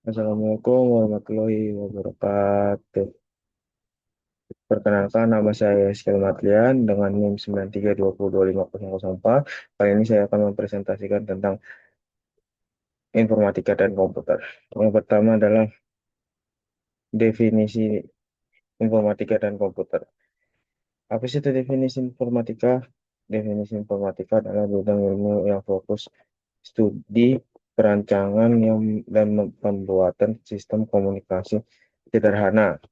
Assalamualaikum warahmatullahi wabarakatuh. Perkenalkan, nama saya Eskil Matlian dengan NIM 93202504. Kali ini saya akan mempresentasikan tentang informatika dan komputer. Yang pertama adalah definisi informatika dan komputer. Apa sih itu definisi informatika? Definisi informatika adalah bidang ilmu yang fokus studi perancangan dan pembuatan sistem komunikasi sederhana.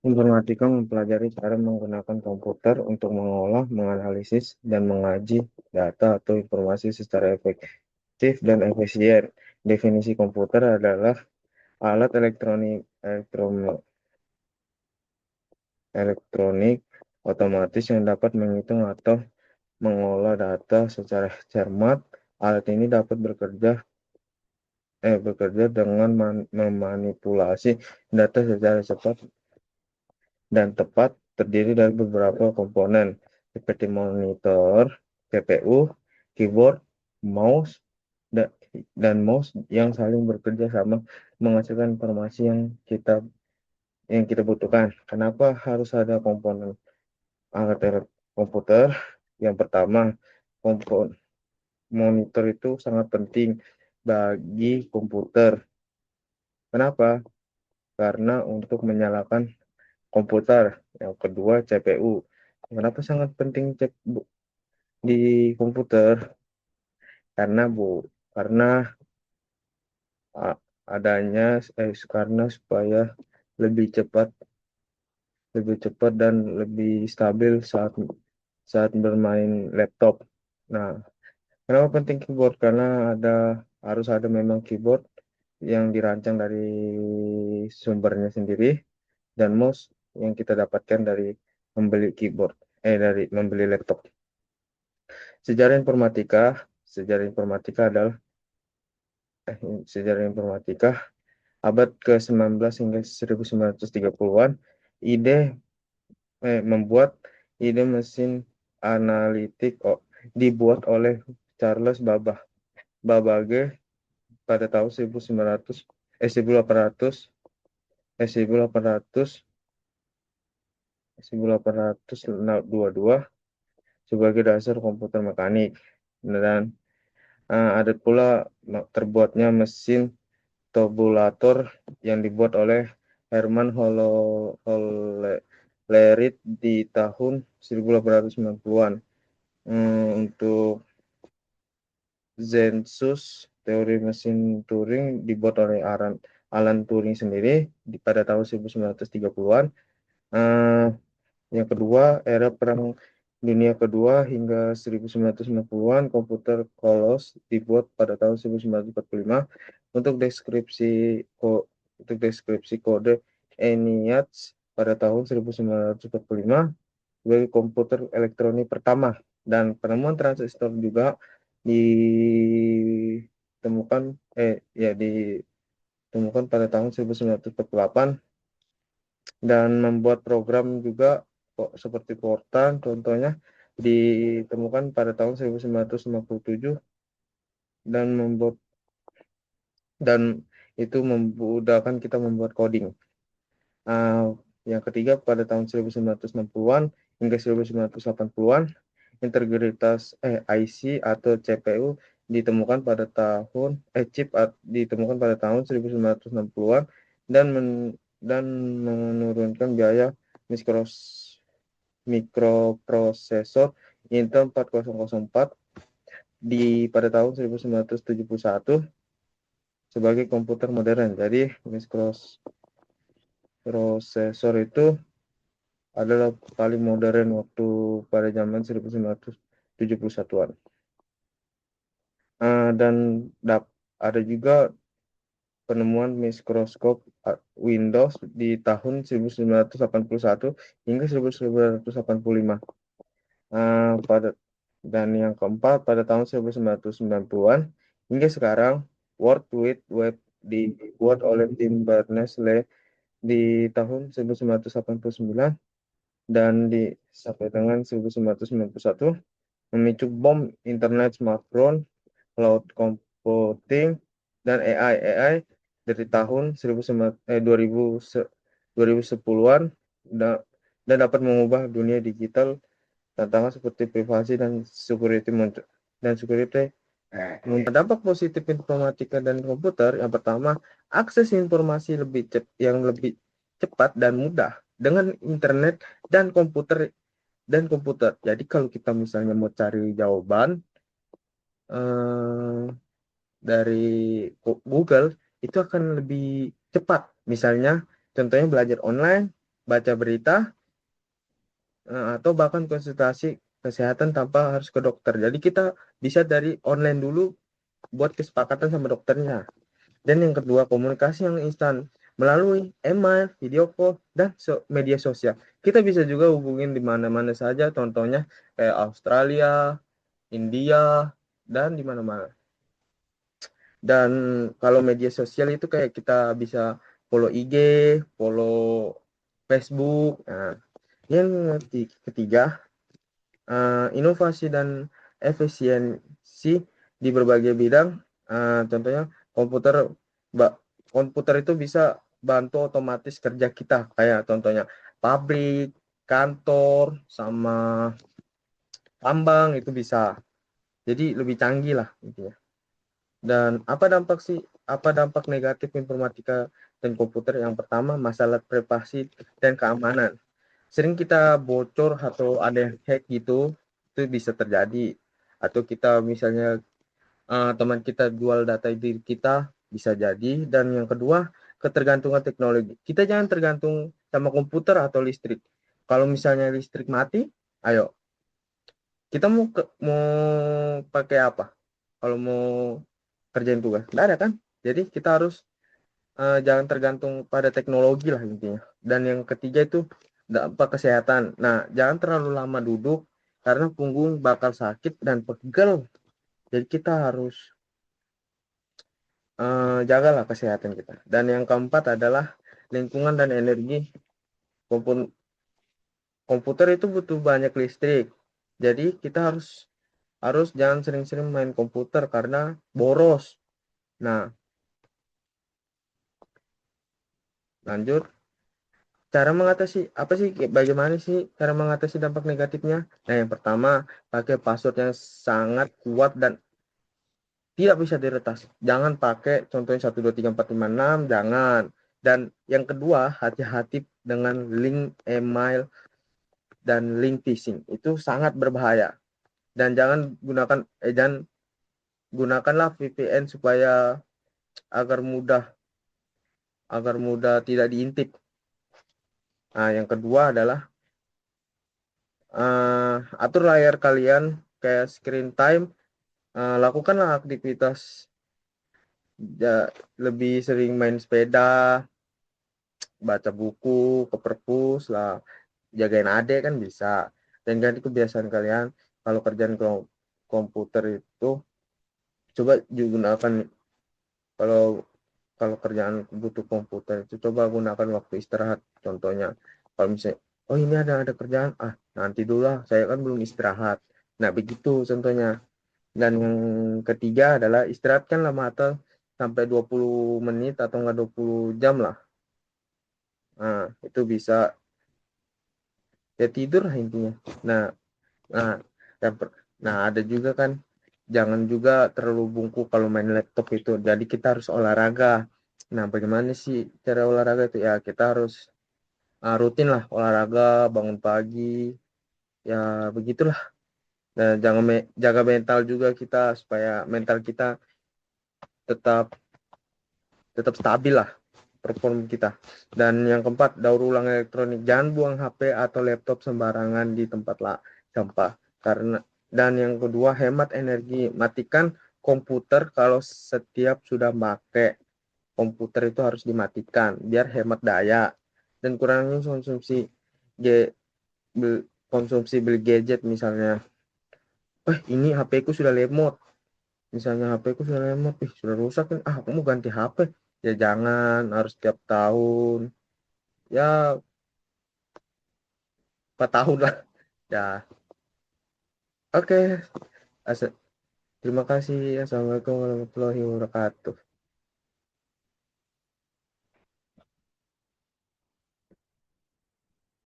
Informatika mempelajari cara menggunakan komputer untuk mengolah, menganalisis, dan mengaji data atau informasi secara efektif dan efisien. Definisi komputer adalah alat elektronik otomatis yang dapat menghitung atau mengolah data secara cermat. Alat ini dapat bekerja dengan memanipulasi data secara cepat dan tepat, terdiri dari beberapa komponen seperti monitor, CPU, keyboard, mouse, da- dan mouse yang saling bekerja sama menghasilkan informasi yang kita butuhkan. Kenapa harus ada komponen komputer? Yang pertama, monitor itu sangat penting bagi komputer. Kenapa? Karena untuk menyalakan komputer. Yang kedua, CPU. Kenapa sangat penting di komputer? Karena a- adanya karena supaya lebih cepat, dan lebih stabil saat bermain laptop. Nah, kenapa penting keyboard? Karena harus ada memang keyboard yang dirancang dari sumbernya sendiri, dan mouse yang kita dapatkan dari membeli laptop. Sejarah informatika, sejarah informatika adalah sejarah informatika abad ke-19 hingga 1930-an. Ide membuat ide mesin analitik dibuat oleh Charles Babbage pada tahun 1900 1800 1800 1822 sebagai dasar komputer mekanik. Dan ada pula terbuatnya mesin tabulator yang dibuat oleh Herman Hollerith di tahun 1890-an. Untuk Census, teori mesin Turing dibuat oleh Alan Turing sendiri pada tahun 1930-an. Eh, yang kedua, era Perang Dunia Kedua hingga 1990-an, komputer Colos dibuat pada tahun 1945 untuk deskripsi kode ENIAC pada tahun 1945 sebagai komputer elektronik pertama, dan penemuan transistor juga ditemukan ditemukan pada tahun 1948, dan membuat program juga kok seperti Fortran contohnya ditemukan pada tahun 1957, dan membuat dan itu memudahkan kita membuat coding. Uh, yang ketiga, pada tahun 1960-an hingga 1980-an, integritas IC atau CPU ditemukan pada tahun 1960-an, dan dan menurunkan biaya mikroprosesor Intel 4004 pada tahun 1971 sebagai komputer modern. Jadi mikroprosesor itu adalah paling modern waktu pada zaman 1971-an. Dan ada juga penemuan mikroskop Windows di tahun 1981 hingga 1985. Pada dan yang keempat, pada tahun 1990-an hingga sekarang, World Wide Web dibuat oleh Tim Berners-Lee di tahun 1989, dan sampai dengan 1991 memicu bom internet, smartphone, cloud computing, dan AI dari tahun 2010-an dan dapat mengubah dunia digital. Tantangan seperti privasi dan security muncul. Dampak positif informatika dan komputer yang pertama, akses informasi yang lebih cepat dan mudah dengan internet dan komputer. Jadi kalau kita misalnya mau cari jawaban eh, dari Google itu akan lebih cepat. Misalnya contohnya belajar online, baca berita, atau bahkan konsultasi kesehatan tanpa harus ke dokter. Jadi kita bisa dari online dulu buat kesepakatan sama dokternya. Dan yang kedua, komunikasi yang instan melalui email, video call, dan media sosial. Kita bisa juga hubungin di mana-mana saja, contohnya kayak Australia, India, dan di mana-mana. Dan kalau media sosial itu kayak kita bisa follow IG, follow Facebook. Nah, yang ketiga, inovasi dan efisiensi di berbagai bidang. Contohnya komputer, komputer itu bisa bantu otomatis kerja kita, kayak contohnya pabrik, kantor, sama tambang itu bisa. Jadi lebih canggih lah gitu ya. Dan apa dampak negatif informatika dan komputer? Yang pertama, masalah privasi dan keamanan. Sering kita bocor atau ada yang hack gitu, itu bisa terjadi. Atau kita misalnya teman kita jual data diri kita, bisa jadi. Dan yang kedua, ketergantungan teknologi. Kita jangan tergantung sama komputer atau listrik. Kalau misalnya listrik mati, ayo kita mau pakai apa? Kalau mau kerjain tugas, nggak ada kan? Jadi kita harus jangan tergantung pada teknologi lah intinya. Dan yang ketiga itu dampak kesehatan. Nah, jangan terlalu lama duduk karena punggung bakal sakit dan pegel. Jadi kita harus jagalah kesehatan kita. Dan yang keempat adalah lingkungan dan energi. Komputer itu butuh banyak listrik. Jadi kita harus harus jangan sering-sering main komputer karena boros. Nah, lanjut. Cara mengatasi apa sih? Bagaimana sih cara mengatasi dampak negatifnya? Nah, yang pertama, pakai password yang sangat kuat dan tidak bisa diretas. Jangan pakai contohnya 1234566, jangan. Dan yang kedua, hati-hati dengan link email dan link phishing. Itu sangat berbahaya. Dan jangan gunakanlah VPN supaya agar mudah tidak diintip. Nah, yang kedua adalah atur layar kalian kayak screen time. Lakukanlah aktivitas lebih sering main sepeda, baca buku, ke perpus lah, jagain adek kan bisa. Dan ganti kebiasaan kalian kalau kerjaan komputer itu coba digunakan. kalau kalau kerjaan butuh komputer itu coba gunakan waktu istirahat. Contohnya kalau misalnya, oh ini ada kerjaan, nanti dulu lah, saya kan belum istirahat. Nah begitu contohnya. Dan yang ketiga adalah istirahatkanlah mata sampai 20 menit atau enggak 20 jam lah. Nah, itu bisa ya tidur lah intinya. Nah, nah, yang nah ada juga kan jangan juga terlalu bungkuk kalau main laptop itu. Jadi kita harus olahraga. Nah, bagaimana sih cara olahraga itu? Ya kita harus rutin lah olahraga, bangun pagi, ya begitulah. Dan jangan jaga mental juga kita supaya mental kita tetap tetap stabil lah perform kita. Dan yang keempat, daur ulang elektronik. Jangan buang HP atau laptop sembarangan di tempat sampah. Dan yang kedua, hemat energi. Matikan komputer kalau setiap sudah pakai komputer itu harus dimatikan biar hemat daya. Dan kurangi konsumsi beli gadget misalnya. Ini HP ku sudah lemot. Misalnya HP ku sudah lemot, sudah rusak kan. Aku mau ganti HP. Ya jangan harus tiap tahun. Ya 4 tahun lah. Ya, oke. Terima kasih. Assalamualaikum warahmatullahi wabarakatuh.